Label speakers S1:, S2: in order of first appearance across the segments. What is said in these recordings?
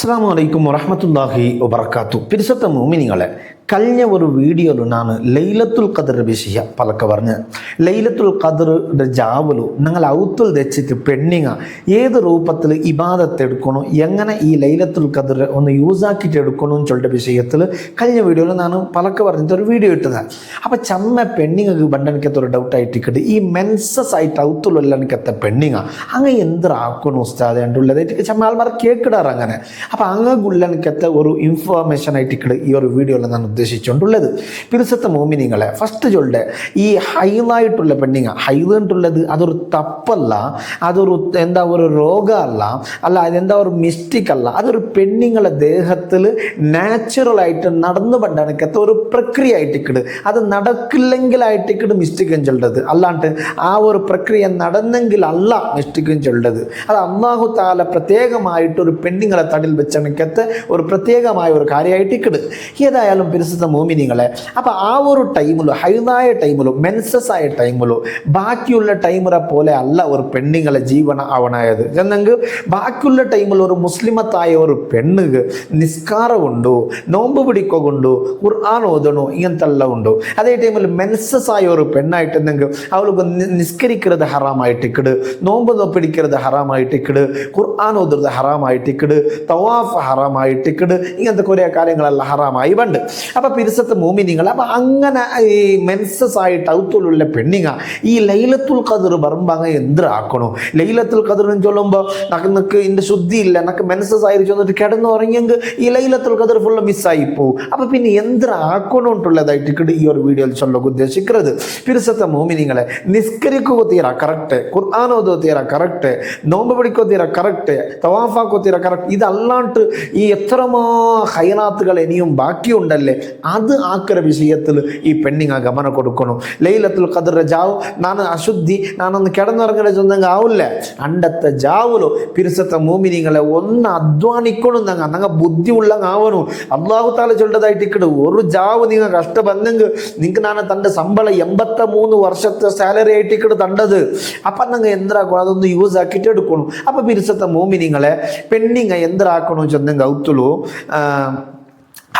S1: അസ്സലാമു അലൈക്കും വറഹ്മത്തുള്ളാഹി വബറകാതുഹു. പിരിസത്ത മുഅ്മിനീങ്ങളെ, കഴിഞ്ഞ ഒരു വീഡിയോയിൽ ഞാൻ ലൈലത്തുൽ ഖദർ വിഷയ പലക്ക പറഞ്ഞ് ലൈലത്തുൽ ഖദറിൻ്റെ ജാവലു നിങ്ങൾ ഔത്തുൽ തെച്ചിട്ട് പെണ്ണിങ്ങ ഏത് രൂപത്തിൽ ഇബാദത്ത് എടുക്കണോ, എങ്ങനെ ഈ ലൈലത്തുൽ ഖദർ ഒന്ന് യൂസാക്കിയിട്ട് എടുക്കണമെന്ന് ചൊല്ലിയ വിഷയത്തിൽ കഴിഞ്ഞ വീഡിയോയിൽ ഞാൻ പലക്ക പറഞ്ഞിട്ട് ഒരു വീഡിയോ ഇട്ടതാണ്. അപ്പം ചമ്മ പെണ്ണിങ്ങൾക്ക് ബണ്ടെനിക്കത്തെ ഒരു ഡൗട്ടായിട്ടിട്ട് ഈ മെൻസസ് ആയിട്ട് ഔത്തുള്ള എനിക്കത്തെ പെണ്ണിങ്ങ അങ്ങ് എന്തിനാക്കണം ഉസ്താദ് ഉള്ളതായിട്ട് ചമ്മ ആൾമാർ കേൾക്കിടാറ് അങ്ങനെ. അപ്പം അങ്ങുള്ളനിക്കത്തെ ഒരു ഇൻഫോർമേഷൻ ആയിട്ട് ഈ ഒരു വീഡിയോയിൽ ഞാൻ ഉദ്ദേശിച്ചുകൊണ്ടുള്ളത്. പിരിസത്തെ മോമിനിങ്ങളെ, ഫസ്റ്റ് ചൊല്ലെ ഈ ഹൈലായിട്ടുള്ള പെണ്ണിങ്ങ, ഹൈലായിട്ടുള്ളത് അതൊരു തപ്പല്ല, അതൊരു എന്താ ഒരു രോഗമല്ല, അല്ല അതെന്താ ഒരു മിസ്റ്റേക്ക് അല്ല, അതൊരു പെണ്ണിങ്ങളെ ദേഹത്തിൽ നാച്ചുറലായിട്ട് നടന്നു പണ്ടനക്കത്തെ ഒരു പ്രക്രിയ ആയിട്ടിക്കട്. അത് നടക്കില്ലെങ്കിലായിട്ടിക്കട് മിസ്റ്റേക്കും ചൊല്ലത്, അല്ലാണ്ട് ആ ഒരു പ്രക്രിയ നടന്നെങ്കിൽ അല്ല മിസ്റ്റേക്കും ചൊല്ലത്. അത് അല്ലാഹു തആല പ്രത്യേകമായിട്ടൊരു പെണ്ണിങ്ങളെ തടിൽ വെച്ചണക്കത്തെ ഒരു പ്രത്യേകമായ ഒരു കാര്യമായിട്ടിക്കട്. ഏതായാലും പരിശുദ്ധ മോമിനിങ്ങളെ, അപ്പം ആ ഒരു ടൈമിലോ ഹൈദായ ടൈമിലോ മെൻസസ് ആയ ടൈമിലോ ബാക്കിയുള്ള ടൈമിനെ പോലെ അല്ല ഒരു പെണ്ണിങ്ങളെ ജീവന ആവണായത്. എന്നെങ്കിൽ ബാക്കിയുള്ള ടൈമിൽ ഒരു മുസ്ലിമത്തായ ഒരു പെണ്ണുക്ക് നിസ്കാരമുണ്ടോ, നോമ്പ് പിടിക്കൊണ്ടോ, ഖുർആൻ ഓതണോ, ഇങ്ങനത്തെല്ലാം ഉണ്ടോ. അതേ ടൈമിൽ മെൻസസ് ആയ ഒരു പെണ്ണായിട്ടെന്നെങ്കിൽ അവൾക്ക് നിസ്കരിക്കുന്നത് ഹറാമായിട്ടിക്കട്, നോമ്പ് പിടിക്കുന്നത് ഹറാമായിട്ടിക്കട്, ഖുർആൻ ഓതുന്നത് ഹറാമായിട്ടിക്കട്, തവാഫ് ഹറാമായിട്ടിക്കട്, ഇങ്ങനത്തെ കുറേ കാര്യങ്ങളെല്ലാം ഹറാമായി പണ്ട്. അപ്പം പിരിസത്തെ മോമിനിങ്ങൾ, അപ്പം അങ്ങനെ ഈ മെൻസസ് ആയിട്ട് ഔത്തുള്ള പെണ്ണിങ്ങ ഈ ലൈലത്തുൽ ഖദർ പറയുമ്പോൾ എന്തിനാക്കണോ? ലൈലത്തുൽ ഖദർ എന്ന് ചൊല്ലുമ്പോൾ നമുക്ക് ഇതിൻ്റെ ശുദ്ധിയില്ല, നമുക്ക് മെൻസസ് ആയിട്ട് ചെന്നിട്ട് കിടന്നു ഉറങ്ങിയെങ്കിൽ ഈ ലൈലത്തുൽ ഖദർ ഫുള്ള് മിസ്സായി പോവും. അപ്പം പിന്നെ എന്തിനാക്കണോട്ടുള്ളതായിട്ട് ഈ ഒരു വീഡിയോയിൽ ചൊല്ലാൻ ഉദ്ദേശിക്കുന്നത്. പിരിസത്തെ മോമിനിങ്ങളെ, നിസ്കരിക്കുക തീരാ കറക്റ്റ്, ഖുർആൻ ഓതുക തീരാ കറക്റ്റ്, നോമ്പ് പിടിക്കുക തീരാ കറക്റ്റ്, തവാഫാക്കുക തീരാ കറക്റ്റ്. ഇതല്ലാണ്ട് ഈ എത്രമാ ഹൈറാത്തുകൾ ഇനിയും ബാക്കിയുണ്ടല്ലേ, അത് ആക്കര വിഷയത്തിൽ ഈ പെണ്ണിങ്ങ ഗമനം കൊടുക്കണം. ലൈലത്തുൽ ഖദർ ജാവ് ഞാൻ അശുദ്ധി ഞാനൊന്ന് കിടന്നുറങ്ങണ ചൊന്നെങ്കിൽ ആവില്ല. അണ്ടത്തെ ജാവുലോ പിരിസത്തെ മോമിനിങ്ങളെ ഒന്ന് അധ്വാനിക്കണം, നങ്ങ ബുദ്ധി ഉള്ളങ്ങാവണം. അല്ലാഹു തആല ചൊല്ലതായിട്ട് ഇക്കട് ഒരു ജാവ് നിങ്ങൾ കഷ്ടപ്പെന്നെങ്കിൽ നിങ്ങൾക്ക് ഞാൻ തൻ്റെ ശമ്പളം 83 വർഷത്തെ സാലറി ആയിട്ട് ഇക്കട് തണ്ടത്. അപ്പം നിങ്ങൾ എന്താക്കണം, അതൊന്ന് യൂസ് ആക്കിയിട്ട് എടുക്കണം. അപ്പം പിരിസത്തെ മോമിനിങ്ങളെ, പെണ്ണിങ്ങ എന്താക്കണോ ചെന്നെങ്കിൽ ഔത്തുള്ളൂ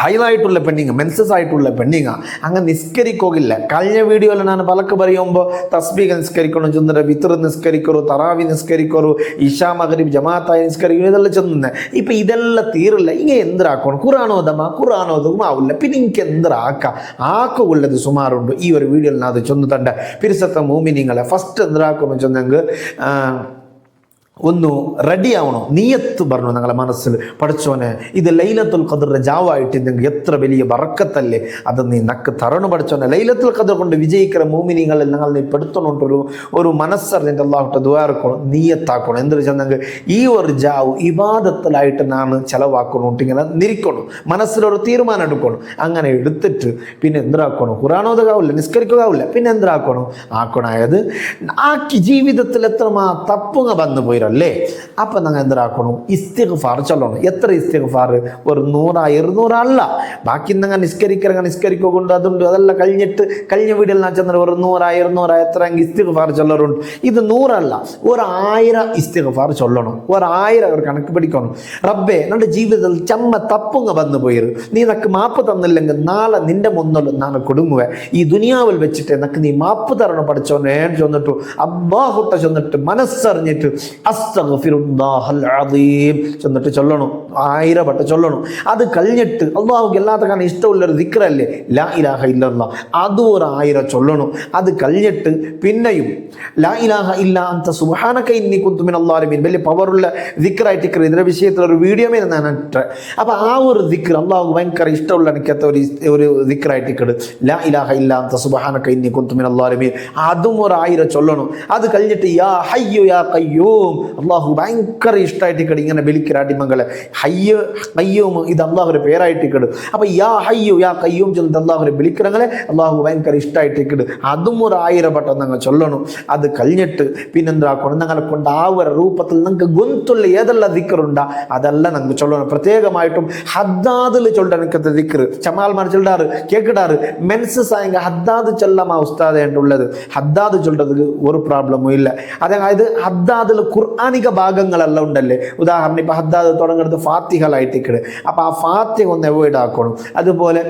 S1: ഹൈലായിട്ടുള്ള പെണ്ണിങ്ങ, മെൻസസ് ആയിട്ടുള്ള പെണ്ണിങ്ങ അങ്ങ് നിസ്കരിക്കില്ല. കഴിഞ്ഞ വീഡിയോയിൽ ഞാൻ പലക്ക് പറയുമ്പോൾ തസ്ബീഹ് നിസ്കരിക്കണം ചെന്നിട്ട്, വിത്ർ നിസ്കരിക്കറു, തറാവി നിസ്കരിക്കറു, ഇഷാ മഗ്രിബ് ജമാഅത്തായി നിസ്കരിക്കണം, ഇതെല്ലാം ചെന്നെ. ഇപ്പം ഇതെല്ലാം തീരില്ല. ഇങ്ങനെ എന്തിനാക്കണം? ഖുർആനോദം ആവില്ല. പിന്നെ എനിക്ക് എന്തിനാക്കാം? ആക്കുള്ളത് സുമാറുണ്ട്. ഈ ഒരു വീഡിയോയിൽ ഞാൻ അത് ചൊന്നു തണ്ട. പിരിസത്തെ മോമിനിങ്ങളെ, ഫസ്റ്റ് എന്തിനാക്കണം ചെന്നെങ്കിൽ ഒന്ന് റെഡി ആവണോ, നീയത്ത് പറഞ്ഞു നിങ്ങളെ മനസ്സിൽ, പഠിച്ചോനെ ഇത് ലൈലത്തുൽ ഖദറിന്റെ ജാവായിട്ടെങ്കിൽ എത്ര വലിയ ബറക്കത്തല്ലേ, അത് നീ നക്ക് തരണു പഠിച്ചോനെ. ലൈലത്തുൽ ഖദർ കൊണ്ട് വിജയിക്കുന്ന മോമിനിങ്ങളിൽ നിങ്ങൾ നീ പെടുത്തണോട്ടൊരു ഒരു മനസ്സറിഞ്ഞിട്ട് അല്ലാഹുവിന്റെ ദുആ ഇറക്കണം, നീയത്താക്കണം. എന്ത് വെച്ചെന്നെങ്കിൽ ഈ ഒരു ജാവ് ഇബാദത്തിലായിട്ട് ഞാൻ ചെലവാക്കണോട്ട് ഇങ്ങനെ നിരിക്കണം, മനസ്സിലൊരു തീരുമാനം എടുക്കണം. അങ്ങനെ എടുത്തിട്ട് പിന്നെ എന്തിനാക്കണം? ഖുർആനോദാവില്ല, നിസ്കരിക്കാവില്ല, പിന്നെ എന്തിനാക്കണം? ആക്കണായത് ആക്കി ജീവിതത്തിൽ എത്രമാ തപ്പുങ്ങ വന്നു പോയി അല്ലേ. അപ്പം നിങ്ങൾ എന്തിനാക്കണം? ഇസ്തിഗ്ഫാർ ചൊല്ലണം. എത്ര ഇസ്തിഗ്ഫാർ? ഒരു 100 200 അല്ല. ബാക്കി നിങ്ങൾ നിസ്കരിക്കുക കൊണ്ട് അതുണ്ട്. അതെല്ലാം കഴിഞ്ഞിട്ട് കഴിഞ്ഞ വീഡിയോയിൽ ഞാൻ ചെന്നത് ഒരു 100 200 എത്ര ഇസ്തിഗ്ഫാർ ചൊല്ലറുണ്ട്. ഇത് 100 അല്ല, 1000 ഇസ്തിഗ്ഫാർ ചൊല്ലണം. 1000 ഒരു കണക്ക് പിടിക്കണം. റബ്ബേ, നമ്മുടെ ജീവിതത്തിൽ ചമ്മ തപ്പുങ്ങ വന്നു പോയത്, നീ നക്ക് മാപ്പ് തന്നില്ലെങ്കിൽ നാളെ നിന്റെ മുന്നിൽ ഞാൻ കൊടുങ്ങുവേ. ഈ ദുനിയാവിൽ വെച്ചിട്ട് നക്ക് നീ മാപ്പ് തരണം പഠിച്ചോനെ ചെന്നിട്ടു അബ്ബാഹുട്ട ചെന്നിട്ട് മനസ്സറിഞ്ഞിട്ട് അസ്തഗ്ഫിറുല്ലാഹൽ അദീം ചെന്നിട്ട് ചൊല്ലണം. 1000 വട്ടം ചൊല്ലണം. അത് കഴിഞ്ഞിട്ട് അല്ലാഹുക്ക് എല്ലാത്ത കാരണം ഇഷ്ടമുള്ളൊരു ദിക്റല്ലേ ലാ ഇലാഹ ഇല്ലല്ലാഹ്, അതും ഒരു 1000 ചൊല്ലണം. അത് കഴിഞ്ഞിട്ട് പിന്നെയും ലാ ഇലാഹ ഇല്ലാ അൻത സുബ്ഹാനക ഇന്നി കുന്തു മിനൽ ളാലിമീൻ, വലിയ പവറുള്ള ദിക്റായിട്ട് ഇതിന്റെ വിഷയത്തിൽ ഒരു വീഡിയോമേ ഞാൻ ഇട്ടേ. അപ്പം ആ ഒരു ദിക്ർ അല്ലാഹു ഭയങ്കര ഇഷ്ടമുള്ള എനിക്കത്തെ ഒരു ദിക്റായിട്ട് ലാ ഇലാഹ ഇല്ലാ അൻത സുബ്ഹാനക ഇന്നി കുന്തു മിനൽ ളാലിമീൻ, അതും ഒരു 1000 ചൊല്ലണം. അത് കഴിഞ്ഞിട്ട് യാ ഹയ്യു യാ ഖയ്യൂം, അള്ളാഹു ഭയങ്കര ഇഷ്ടമായിട്ടിക്കട് ഇങ്ങനെ വിളിക്കുന്ന അടിമകളെ. ഹയ്യ് ഖയ്യൂം ഇത് അള്ളാഹുവിന്റെ പേരായിട്ടിക്കട്. അപ്പൊ യാ ഹയ്യു യാ ഖയ്യൂം ചെന്നിട്ട് അള്ളാഹുവിനെ വിളിக்கிறങ്ങളെ അള്ളാഹു ഭയങ്കര ഇഷ്ടമായിട്ടിക്കട്. അതും ഒരു 1000 വട്ടം നിങ്ങൾ ചൊല്ലണം. അത് കഴിഞ്ഞിട്ട് പിന്നെന്താക്കണം? നിങ്ങളെ കൊണ്ട് ആ ഒരു രൂപത്തിൽ നിങ്ങൾക്ക് ഗൊന്തുള്ള ഏതെല്ലാം ദിക്റുണ്ടാ അതെല്ലാം നിങ്ങൾക്ക് ചൊല്ലണം. പ്രത്യേകമായിട്ടും ഹദ്ദാദിൽ ചൊല്ലാൻ എനിക്കത്തെ ദിക്ർ ചമാൽമാർ ചൊല്ലാറ് കേൾക്കിടാറ്. മെൻസസ് ആയെങ്കിൽ ഹദ്ദാദ് ചൊല്ലാമാ ഉസ്താദ് ഉള്ളത്. ഹദ്ദാദ് ചൊല്ലത് ഒരു പ്രോബ്ലമും ഇല്ല. അതായത് ഹദ്ദാദിൽ ഖുർആൻ ഖുർആനിക ഭാഗങ്ങളെല്ലാം ഉണ്ടല്ലേ, ഉദാഹരണം ഇപ്പം ഹദ്ദാദ് തുടങ്ങുന്നത് ഫാത്തിഹലായിട്ടിക്കട്, അപ്പോൾ ആ ഫാത്തിഹ ഒന്ന് അവോയ്ഡ് ആക്കണം. അതുപോലെ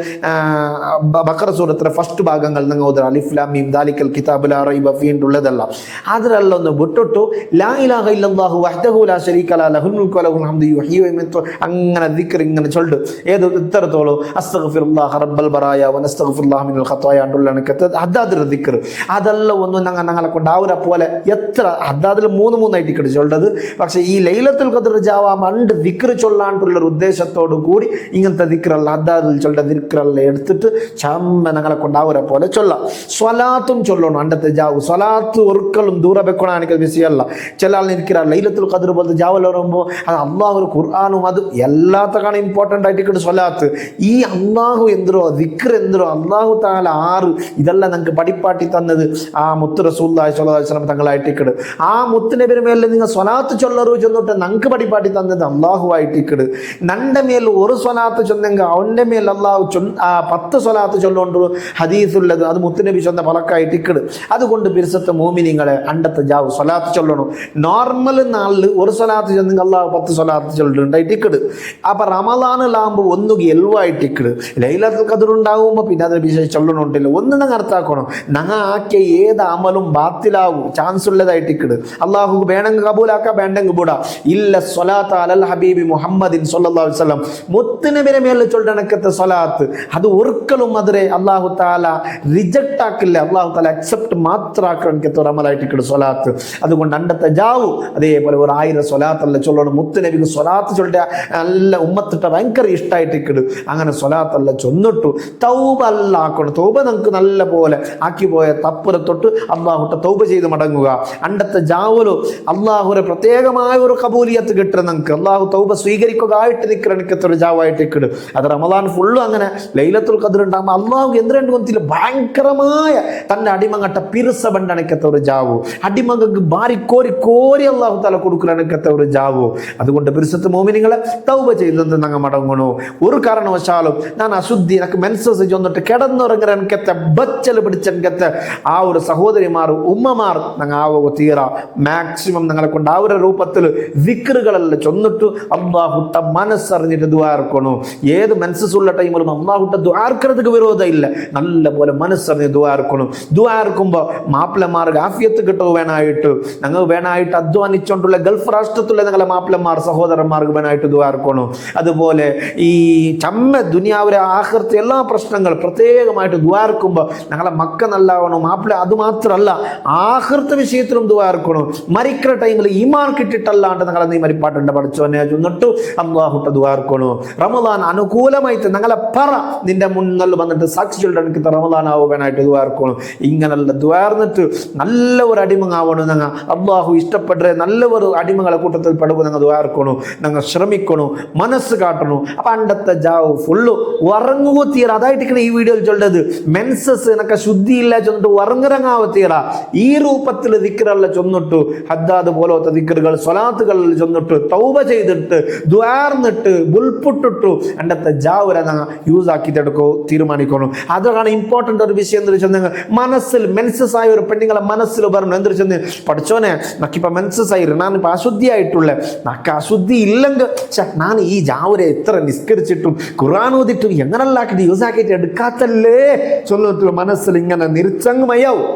S1: ബഖറ സൂറത്തിലെ ഫസ്റ്റ് ഭാഗങ്ങൾ നിങ്ങൾ ഓതുക, അലിഫ് ലാം മീം ദാലിക്കൽ കിതാബു ലാ റൈബ ഫീഹി ഉള്ളതല്ല, അതിലെല്ലാം ഒന്ന് വിട്ടിട്ടു ലാ ഇലാഹ ഇല്ലല്ലാഹു വഹ്ദഹു ലാ ശരീക ലഹു ലഹുൽ മുൽക്കു വലഹുൽ ഹംദു യുഹ്യി വയുമീതു, അങ്ങനെ ദിക്ർ ഇങ്ങനെ ചൊല്ല്. ഏത് ഇത്രത്തോളം അസ്തഗ്ഫിറുല്ലാഹ റബ്ബൽ ബറായ വനസ്തഗ്ഫിറുല്ലാഹ മിനൽ ഖത്തായ ഉള്ളതാണ് ഹദ്ദാദിന്റെ ദിക്ർ. അതെല്ലാം ഒന്നും ഞങ്ങളെ കൊണ്ട് ആവുന്ന പോലെ എത്ര ഹദ്ദാദിൽ മൂന്നായിട്ട് ഇക്കട് ചൊല്ലത്. പക്ഷേ ഈ ലൈലത്തുൽ ഖദ്ർ ജാവ മണ്ട് ദിക്ർ ചൊല്ലാണ്ടുള്ളൊരു ഉദ്ദേശത്തോടു കൂടി ഇങ്ങനത്തെ ദിക്റല്ല ഹദ്ദാദിൽ ചൊല്ല ദിക്റല്ല എടുത്തിട്ട് ചമ്മ ഞങ്ങളെ കൊണ്ടാവുന്ന പോലെ ചൊല്ലാം. സ്വലാത്തും ചൊല്ലണം. അണ്ടത്തെ ജാവു സ്വലാത്ത് ഒരിക്കലും ദൂരെ വെക്കണമെങ്കിൽ വിഷയമല്ല. ചില ആൾ ഇരിക്കുക ലൈലത്തുൽ ഖദ്ർ പോലത്തെ ജാവൽ വരുമ്പോൾ അത് അള്ളാഹു ഖുർആാനും അത് എല്ലാത്തക്കാണ് ഇമ്പോർട്ടൻ്റ് ആയിട്ട് സ്വലാത്ത്. ഈ അള്ളാഹു എന്തോ ദിക്ർ എന്തോ അള്ളാഹു താല ആറ് ഇതെല്ലാം ഞങ്ങൾക്ക് പഠിപ്പാട്ടി തന്നത് ആ മുത്ത് റസൂലുള്ളാഹി സ്വല്ലല്ലാഹു അലൈഹി വസല്ലം തങ്ങളായിട്ടിക്കട്. ആ മുത്തിനബിയുടെ മേലിൽ നിങ്ങൾ സ്വലാത്ത് ചൊല്ലറു ചെന്നിട്ട് ഞങ്ങൾക്ക് പഠിപ്പാട്ടി തന്നത് അള്ളാഹു ആയിട്ടിക്കട്. നന്റെ മേൽ ഒരു സ്വലാത്ത് ചൊന്നെങ്കിൽ അവൻ്റെ മേൽ അള്ളാഹു 10 സ്വലാത്ത് ചൊല്ലുകൊണ്ട് ഹദീസുള്ളത് അത് മുത്തുനബി ചൊന്ന പലക്കായിട്ടിക്കട്. അതുകൊണ്ട് പിരിസത്തെ മോമിനിങ്ങളെ അണ്ടത്തെ ജാവ് സ്വലാത്ത് ചൊല്ലണം. നോർമൽ നാളിൽ ഒരു സ്വലാത്ത് ചെന്നെങ്കിൽ അള്ളാഹു 10 സ്വലാത്ത് ചൊല്ലുണ്ടായിട്ടിക്കട്. അപ്പൊ റമളാനിലാകുമ്പോൾ ഒന്നുകിൽ എൽവായിട്ടിക്കട്, ലൈലത്തുൽ ഖദ്ർ ഉണ്ടാകുമ്പോൾ പിന്നെ അതിന് വിശേഷം ചൊല്ലണുണ്ടല്ലോ. ഒന്ന് ഞങ്ങൾ അർത്ഥാക്കണം, ഞങ്ങൾ ആക്കിയ ഏത് അമലും ബാത്തിലാവും ചാൻസ് ഉള്ളതായിട്ടിക്കട്. അള്ളാഹു വേണമെങ്കിൽ കബൂലാക്ക, വേണ്ടെങ്കിൽ വിടാ. ഇല്ല സ്വലാത്ത് അലൽ ഹബീബി മുഹമ്മദിൻ സ്വല്ലല്ലാഹു അലൈഹി വസല്ലം മുത്തുനബിയുടെ മേലെ ചൊല്ലണക്കത്തെ സ്വലാത്ത് അത് ഒരിക്കലും അതിരെ അള്ളാഹു താല റിജക്റ്റ് ആക്കില്ല. അള്ളാഹു താല അക്സെപ്റ്റ് മാത്രമാക്കണക്കത്തെ ഒരു അമലായിട്ടിക്കട് സ്വലാത്ത്. അതുകൊണ്ട് അണ്ടത്തെ ജാവു അതേപോലെ ഒരു 1000 സ്വലാത്തല്ല ചൊല്ലണം. മുത്തുനബിക്ക് സ്വലാത്ത് ചൊല്ല നല്ല ഉമ്മത്തിട്ട ഭയങ്കര ഇഷ്ടമായിട്ടിക്കട്. അങ്ങനെ സ്വലാത്തല്ല ചൊന്നിട്ടു തൗബ അല്ല ആക്കണം. തൗബ നമുക്ക് നല്ല പോലെ ആക്കി പോയ തപ്പുര തൊട്ട് അള്ളാഹുട്ട തൗബ ചെയ്ത് മടങ്ങുക. അണ്ടത്തെ ജാവലു അള്ളാഹുരെ പ്രത്യേകമായ ഒരു കബൂലിയത്ത് കിട്ടുക. നമുക്ക് അള്ളാഹു തൗബ സ്വീകരിക്കുക ആയിട്ട് നിൽക്കണക്കത്തൊരു ജാവായിട്ട് ഇക്കട്. അത് റമളാൻ ഫുള്ളും അങ്ങനെ ലൈലത്തുൽ ഖദ്ർ ഉണ്ടാകുമ്പോൾ അള്ളാഹു എന്തിരണ്ട് കൊത്തില്ല ഭയങ്കരമായ തന്റെ അടിമങ്ങട്ട പിറുസ ബണ്ടണക്കത്തെ ഒരു ജാവു. അടിമകൾക്ക് ബാരി കോരി കോരി അള്ളാഹു തല കൊടുക്കണക്കത്തെ ഒരു ജാവു. അതുകൊണ്ട് പിറുസത്ത് മോമിനിങ്ങളെ തൗബ ചെയ്തത് ഞങ്ങൾ മടങ്ങണു. ഒരു കാരണവശാലും ഞാൻ അശുദ്ധി എനിക്ക് മെൻസസ് ചെന്നിട്ട് കിടന്നുറങ്ങനക്കത്തെ ബച്ചൽ പിടിച്ചെനക്കത്തെ ആ ഒരു സഹോദരിമാർ ഉമ്മമാർ ഞങ്ങൾ ആവോ തീറ മാക്സിമം ഞങ്ങളെ കൊണ്ട് ആ ഒരു രൂപത്തിൽ വിക്റുകളെല്ലാം ചൊന്നിട്ട് അള്ളാഹുട്ട മനസ്സറിഞ്ഞിട്ട് ദുആർക്കണു. ഏത് മെൻസസ് ഉള്ള ടൈമിലും അള്ളാഹുട്ട ദുആർക്കണതിക്ക് വിരോധം ഇല്ല. നല്ല പോലെ മനസ്സറിഞ്ഞ് ദുആർക്കണം. ദുആർക്കുമ്പോൾ മാപ്പിളമാർക്ക് ആഫിയത്ത് കിട്ടുക വേണമായിട്ട് ഞങ്ങൾ വേണമായിട്ട് അധ്വാനിച്ചുകൊണ്ടുള്ള ഗൾഫ് രാഷ്ട്രത്തിലുള്ള ഞങ്ങളെ മാപ്പിളമാർ സഹോദരന്മാർക്ക് വേണമായിട്ട് ദുആർക്കണം. അതുപോലെ ഈ ചമ്മ ദുനിയാവിലെ ആഖിറത്തെ എല്ലാ പ്രശ്നങ്ങൾ പ്രത്യേകമായിട്ട് ദുആർക്കുമ്പോൾ ഞങ്ങളെ മക്ക നല്ലാവണം മാപ്പിള. അത് മാത്രമല്ല ആഖിറത്തെ വിഷയത്തിലും ദുആർക്കണം. മരിക്കുന്ന ടൈമിൽ ഈമാൻ കിട്ടിയിട്ടല്ലാണ്ട് ഞങ്ങളെ നീ മരിപ്പാട്ടുണ്ട് പഠിച്ചോനെ ചൊന്നിട്ടു അള്ളാഹുട്ട ദുആർക്കണം. റമളാൻ അനുകൂലമായിട്ട് ഞങ്ങളെ പറ നിന്റെ മുന്നിൽ വന്നിട്ട് സാക്ഷി ചൊല്ലി റമളാൻ ആവുവാനായിട്ട് ദുആർക്കണം. ഇങ്ങനെയുള്ള ദുആർന്നിട്ട് നല്ല ഒരു അടിമങ്ങാവണം. ഞങ്ങൾ അള്ളാഹു ഇഷ്ടപ്പെടുക നല്ല ഒരു അടിമകളെ കൂട്ടത്തിൽ പെടുമ്പോൾ ഞങ്ങൾ ദുആർക്കണം. ഞങ്ങൾ ശ്രമിക്കണം, മനസ്സ് കാട്ടണം. അപ്പൊ അണ്ടത്തെ ജാവ് ഫുള്ളു ഉറങ്ങുക തീറ. അതായിട്ട് ഈ വീഡിയോയിൽ ചൊല്ലത് മെൻസസ് എനക്ക് ശുദ്ധിയില്ല ചൊന്നിട്ട് ഉറങ്ങിറങ്ങാവ തീറ. ഈ രൂപത്തിൽ ദിക്റല്ല ചൊന്നിട്ടു ഹദ്ദാദ് പോലത്തെ ദിക്റുകൾ സ്വലാത്തുകളിൽ ചൊന്നിട്ട് തൗബ ചെയ്തിട്ട് ദ്വാർന്നിട്ട് ബുൾപുട്ടിട്ടു അണ്ടത്തെ ജാവര ഞങ്ങൾ യൂസ് ആക്കിയിട്ടെടുക്കോ തീരുമാനിക്കണം. അതാണ് ഇമ്പോർട്ടൻ്റ് ഒരു വിഷയം എന്ന് വെച്ചാൽ മനസ്സിൽ മെൻസസ് ആയ ഒരു പെണ്ണുങ്ങളെ മനസ്സിൽ പറഞ്ഞു എന്ത് വെച്ചാൽ പഠിച്ചോനെ നക്കിപ്പോൾ മെൻസസ് ആയി ഞാനിപ്പോൾ അശുദ്ധിയായിട്ടുള്ള നക്ക് അശുദ്ധി ഇല്ലെങ്കിൽ ഞാൻ ഈ ജാവരെ എത്ര നിസ്കരിച്ചിട്ടും ഖുർആൻ ഓതിട്ടും എങ്ങനെല്ലാക്കിട്ട് യൂസ് ആക്കിയിട്ട് എടുക്കാത്തല്ലേ ചൊല്ലിട്ട് മനസ്സിൽ ഇങ്ങനെ നിരുച്ചങ്ങമയാവും.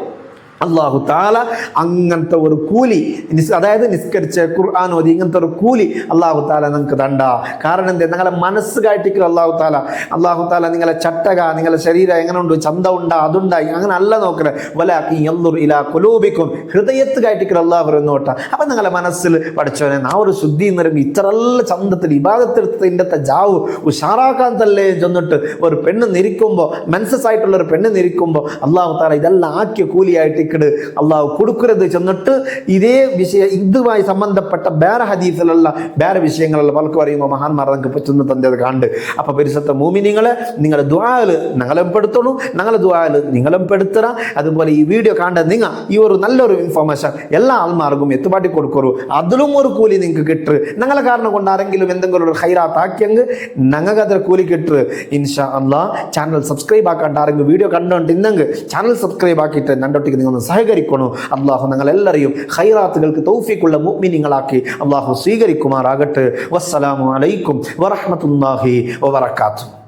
S1: അള്ളാഹു താല അങ്ങനത്തെ ഒരു കൂലി അതായത് നിസ്കരിച്ച് ഖുർആൻ ഓതി ഇങ്ങനത്തെ ഒരു കൂലി അള്ളാഹു താല നിങ്ങൾക്ക് തണ്ട. കാരണം എന്താ നിങ്ങളെ മനസ്സ് കാട്ടിക്കൽ അള്ളാഹു താല നിങ്ങളെ ചട്ടക നിങ്ങളെ ശരീരം എങ്ങനെ ഉണ്ട് ചന്ത ഉണ്ടാ അതുണ്ടായി അങ്ങനെ അല്ല നോക്കണേ. വലാക്കി എല്ലൂർ ഇലാ കുലൂബിക്കും ഹൃദയത്ത് കാട്ടിക്കൽ അള്ളാഹു എന്നോട്ട. അപ്പം നിങ്ങളെ മനസ്സിൽ പഠിച്ചവനെ ആ ഒരു ശുദ്ധി എന്ന് പറയുമ്പോൾ ഇത്രല്ല ചന്തത്തിൽ ഇബാദത്തെടുത്ത് ഇന്നത്തെ ജാവ് ഉഷാറാക്കാൻ തല്ലേ ചെന്നിട്ട് ഒരു പെണ്ണ് നിരിക്കുമ്പോൾ മെൻസസ് ആയിട്ടുള്ള ഒരു പെണ്ണ് നിരിക്കുമ്പോൾ അള്ളാഹു താല ഇതെല്ലാം ആക്കിയ കൂലിയായിട്ട് അള്ളാഹു കൊടുക്കരുത് ചെന്നിട്ട് ഇതേ വിഷയം ഇതുമായി സംബന്ധപ്പെട്ട വേറെ ഹദീസിലുള്ള വേറെ വിഷയങ്ങളുള്ള പലർക്ക് പറയുമ്പോൾ മഹാന്മാർ നമുക്ക് പറ്റുന്ന തന്നത് കണ്ട്. അപ്പൊ പരിസരത്തെ മോമിനിങ്ങളെ നിങ്ങളുടെ ദുആല് ഞങ്ങളും പെടുത്തണം, ഞങ്ങളെ ദുആല് നിങ്ങളും പെടുത്തറ. അതുപോലെ ഈ വീഡിയോ കണ്ട നിങ്ങൾ ഈ ഒരു നല്ലൊരു ഇൻഫോർമേഷൻ എല്ലാ ആൾമാർക്കും എത്തുപാട്ടി കൊടുക്കൂ. അതിലും ഒരു കൂലി നിങ്ങൾക്ക് കിട്ടു. ഞങ്ങളെ കാരണം കൊണ്ട് ആരെങ്കിലും എന്തെങ്കിലും ഒരു ഹൈറാത്ത് ആക്കിയെങ്കിൽ ഞങ്ങൾക്ക് അതിൽ കൂലി കിട്ടു. ഇൻഷാ അല്ലാഹ് ചാനൽ സബ്സ്ക്രൈബ് ആക്കാണ്ട് ആരെങ്കിലും വീഡിയോ കണ്ടുകൊണ്ടിരുന്നെങ്കിൽ ചാനൽ സബ്സ്ക്രൈബ് ആക്കിയിട്ട് രണ്ടൊട്ടിക്ക് നിങ്ങൾ സഹകരിക്കണം. അള്ളാഹു ഞങ്ങളെല്ലാവരെയും ഖൈറാത്തുകൾക്ക് തൗഫീഖുള്ള മുഅ്മിനീങ്ങളാക്കി അള്ളാഹു സ്വീകരിക്കുമാറാകട്ടെ. വസ്സലാമു അലൈക്കും വറഹ്മത്തുള്ളാഹി വബറകാതുഹു.